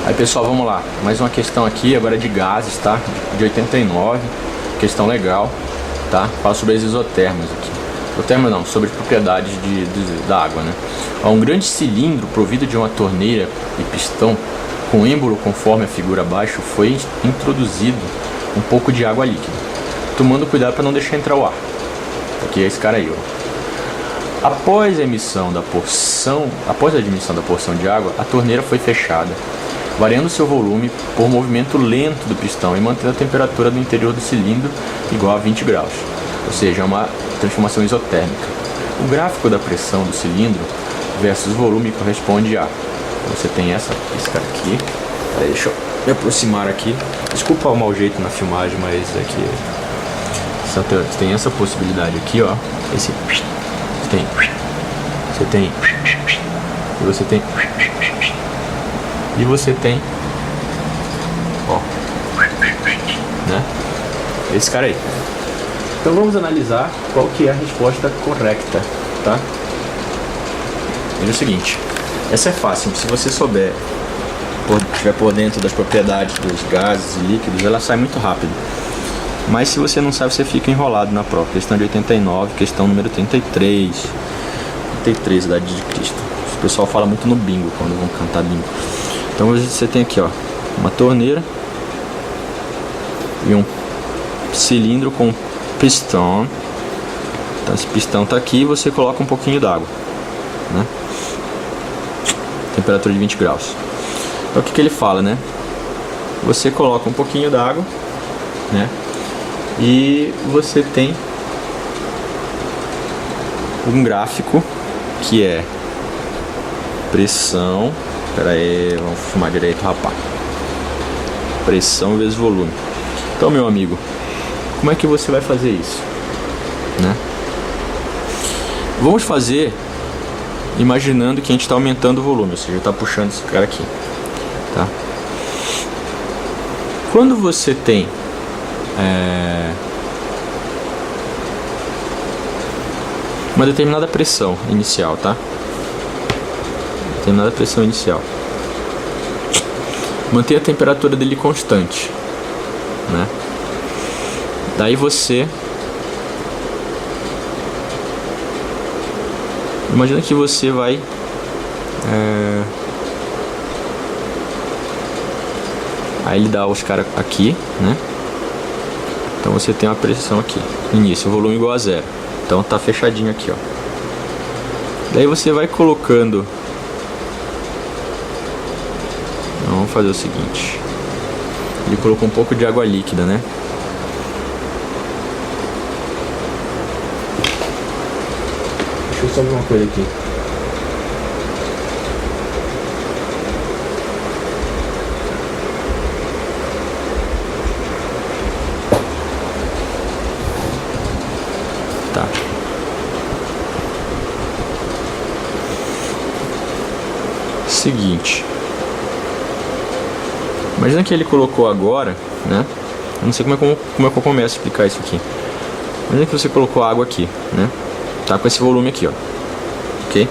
Aí pessoal, vamos lá, mais uma questão aqui, agora de gases, tá? De 89, questão legal, tá? Fala sobre as isotermas aqui. Isoterma não, sobre propriedades da água, né? Um grande cilindro provido de uma torneira e pistão com êmbolo conforme a figura abaixo foi introduzido um pouco de água líquida, tomando cuidado para não deixar entrar o ar. Aqui é esse cara aí, ó. Após a admissão da porção de água, a torneira foi fechada, variando seu volume por movimento lento do pistão e mantendo a temperatura do interior do cilindro igual a 20 graus, ou seja, é uma transformação isotérmica. O gráfico da pressão do cilindro versus volume corresponde a... Você tem esse cara aqui. Aí, deixa eu me aproximar aqui. Desculpa o mau jeito na filmagem, mas é que você tem essa possibilidade aqui, ó. Você tem e você tem, ó, né? Esse cara aí. Então vamos analisar qual que é a resposta correta, tá? É o seguinte, essa é fácil, se você souber, estiver por dentro das propriedades dos gases e líquidos, ela sai muito rápido. Mas se você não sabe, você fica enrolado na prova. Questão de 89, questão número 33, Idade de Cristo. O pessoal fala muito no bingo, quando vão cantar bingo. Então você tem aqui, ó, uma torneira e um cilindro com pistão. Então esse pistão tá aqui e você coloca um pouquinho d'água, né? Temperatura de 20 graus. Então o que ele fala, né? Você coloca um pouquinho d'água, né? E você tem um gráfico que é pressão. Pera aí, vamos filmar direito, rapaz. Pressão vezes volume. Então, meu amigo, como é que você vai fazer isso, né? Vamos fazer imaginando que a gente está aumentando o volume, ou seja, está puxando esse cara aqui, tá? Quando você tem uma determinada pressão inicial, tá? Determinada pressão inicial. Manter a temperatura dele constante, né? Daí você imagina que você vai aí ele dá os caras aqui, né? Então você tem uma pressão aqui, início, volume igual a zero. Então tá fechadinho aqui, ó. Daí você vai colocando. Vamos fazer o seguinte. Ele colocou um pouco de água líquida, né? Deixa eu só ver uma coisa aqui. Tá. Seguinte. Imagina que ele colocou agora, né? Eu não sei como é que eu começo a explicar isso aqui. Imagina que você colocou água aqui, né? Tá com esse volume aqui, ó. Ok?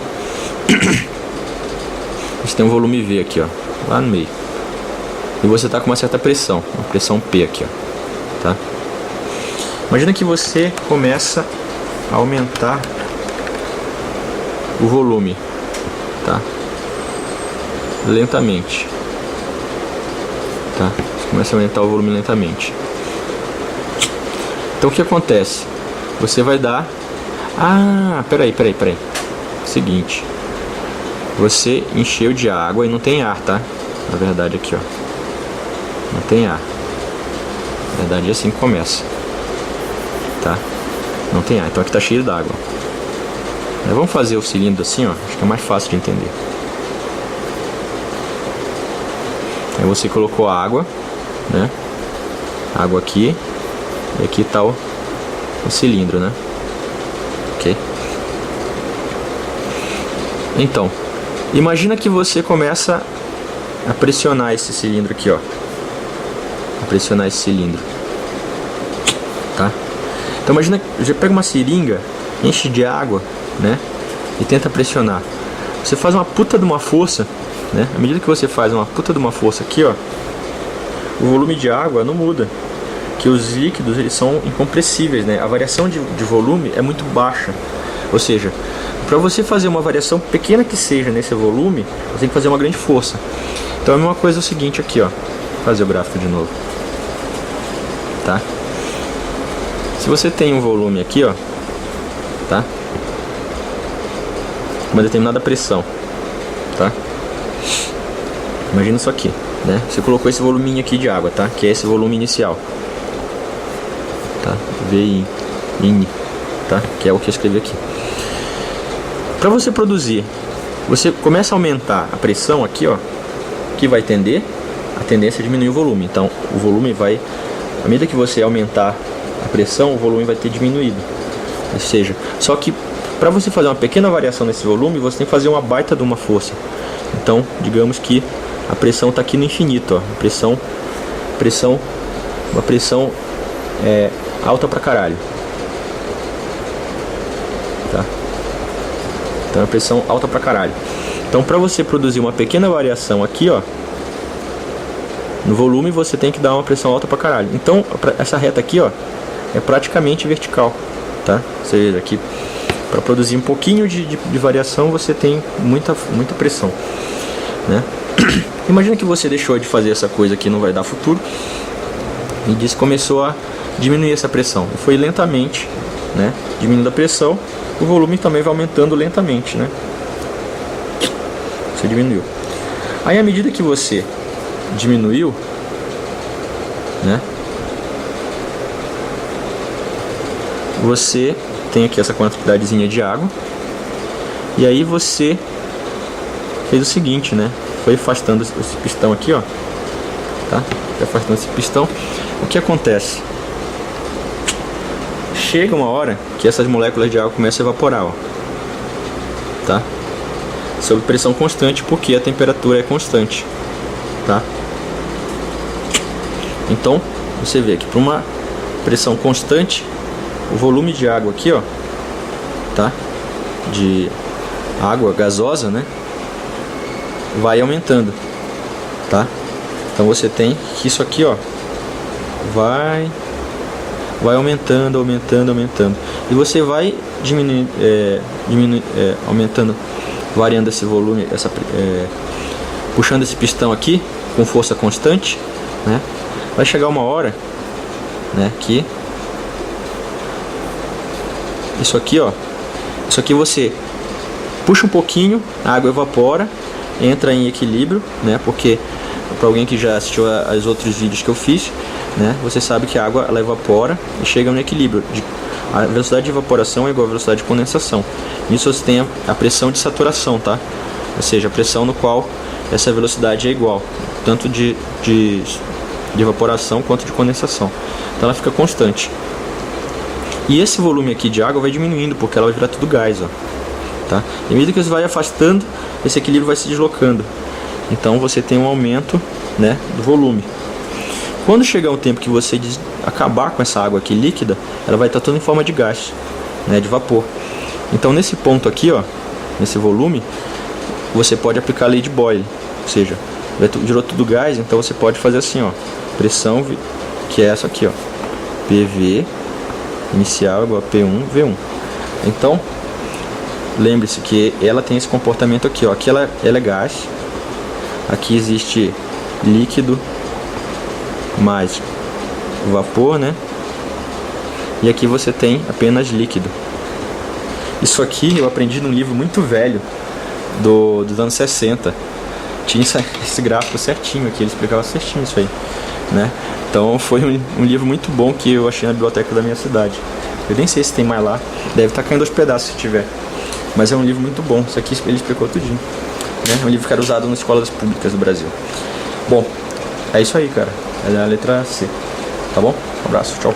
Você tem um volume V aqui, ó. Lá no meio. E você tá com uma certa pressão. Uma pressão P aqui, ó. Tá? Imagina que você começa a aumentar o volume, tá? Lentamente. Tá? Você começa a aumentar o volume lentamente. Então o que acontece? Você vai dar... Ah, peraí. Seguinte. Você encheu de água e não tem ar, tá? Na verdade aqui, ó. Não tem ar. Na verdade é assim que começa. Tá? Não tem ar. Então aqui tá cheio d'água. Vamos fazer o cilindro assim, ó. Acho que é mais fácil de entender. Aí você colocou a água, né? Água aqui. E aqui tá o cilindro, né? Ok? Então, imagina que você começa a pressionar esse cilindro aqui, ó. A pressionar esse cilindro. Tá? Então imagina, já pega uma seringa, enche de água, né? E tenta pressionar. Você faz uma puta de uma força né? À medida que você faz uma puta de uma força aqui, ó, o volume de água não muda, que os líquidos eles são incompressíveis, né? A variação de volume é muito baixa, ou seja, para você fazer uma variação pequena que seja nesse volume, você tem que fazer uma grande força. Então a mesma coisa é o seguinte aqui, ó, vou fazer o gráfico de novo, tá? Se você tem um volume aqui, ó, tá? Uma determinada pressão, tá? Imagina isso aqui, né? Você colocou esse voluminho aqui de água, tá? Que é esse volume inicial, tá? VIN, tá? Que é o que eu escrevi aqui. Para você produzir, você começa a aumentar a pressão aqui, ó, que vai tender, a tendência é diminuir o volume. Então, o volume vai, à medida que você aumentar a pressão, o volume vai ter diminuído. Ou seja, só que para você fazer uma pequena variação nesse volume, você tem que fazer uma baita de uma força. Então, digamos que a pressão está aqui no infinito, ó. Uma pressão alta pra caralho. Tá? Então, a pressão alta pra caralho. Então, para você produzir uma pequena variação aqui, ó, no volume, você tem que dar uma pressão alta pra caralho. Então, essa reta aqui, ó, é praticamente vertical, tá? Ou seja, aqui, para produzir um pouquinho de variação, você tem muita pressão, né? Imagina que você deixou de fazer essa coisa que não vai dar futuro e começou a diminuir essa pressão. E foi lentamente, né, diminuindo a pressão, o volume também vai aumentando lentamente, né? Você diminuiu. Aí, à medida que você diminuiu, né, você tem aqui essa quantidadezinha de água. E aí você fez o seguinte, né? Foi afastando esse pistão aqui, ó, tá? Foi afastando esse pistão. O que acontece? Chega uma hora que essas moléculas de água começam a evaporar, ó, tá? Sob pressão constante, porque a temperatura é constante, tá? Então, você vê que para uma pressão constante, o volume de água aqui, ó, tá? De água gasosa, né? Vai aumentando, tá? Então você tem que isso aqui, ó, vai aumentando. E você vai aumentando, variando esse volume, puxando esse pistão aqui com força constante, né? Vai chegar uma hora, né, que isso aqui, ó, isso aqui você puxa um pouquinho, a água evapora, entra em equilíbrio, né? Porque para alguém que já assistiu aos outros vídeos que eu fiz, né, você sabe que a água ela evapora e chega no equilíbrio. A velocidade de evaporação é igual à velocidade de condensação. Nisso você tem a pressão de saturação, tá? Ou seja, a pressão no qual essa velocidade é igual, tanto de evaporação quanto de condensação. Então ela fica constante. E esse volume aqui de água vai diminuindo, porque ela vai virar tudo gás, ó, tá? E à medida que você vai afastando, esse equilíbrio vai se deslocando. Então você tem um aumento, né, do volume. Quando chegar um tempo que você acabar com essa água aqui líquida, ela vai estar toda em forma de gás, né, de vapor. Então nesse ponto aqui, ó, nesse volume, você pode aplicar a lei de Boyle, ou seja, virou tudo gás, então você pode fazer assim, ó, pressão, que é essa aqui, ó, PV inicial igual a P1 V1. Então lembre-se que ela tem esse comportamento aqui, ó, aqui ela é gás, aqui existe líquido mais vapor, né? E aqui você tem apenas líquido. Isso aqui eu aprendi num livro muito velho dos anos 60. Tinha esse gráfico certinho aqui, ele explicava certinho isso aí, né? Então foi um livro muito bom que eu achei na biblioteca da minha cidade. Eu nem sei se tem mais lá, deve estar caindo aos pedaços se tiver. Mas é um livro muito bom, isso aqui ele explicou tudinho, né? É um livro que era usado nas escolas públicas do Brasil. Bom, é isso aí, cara. É a letra C, tá bom? Um abraço, tchau.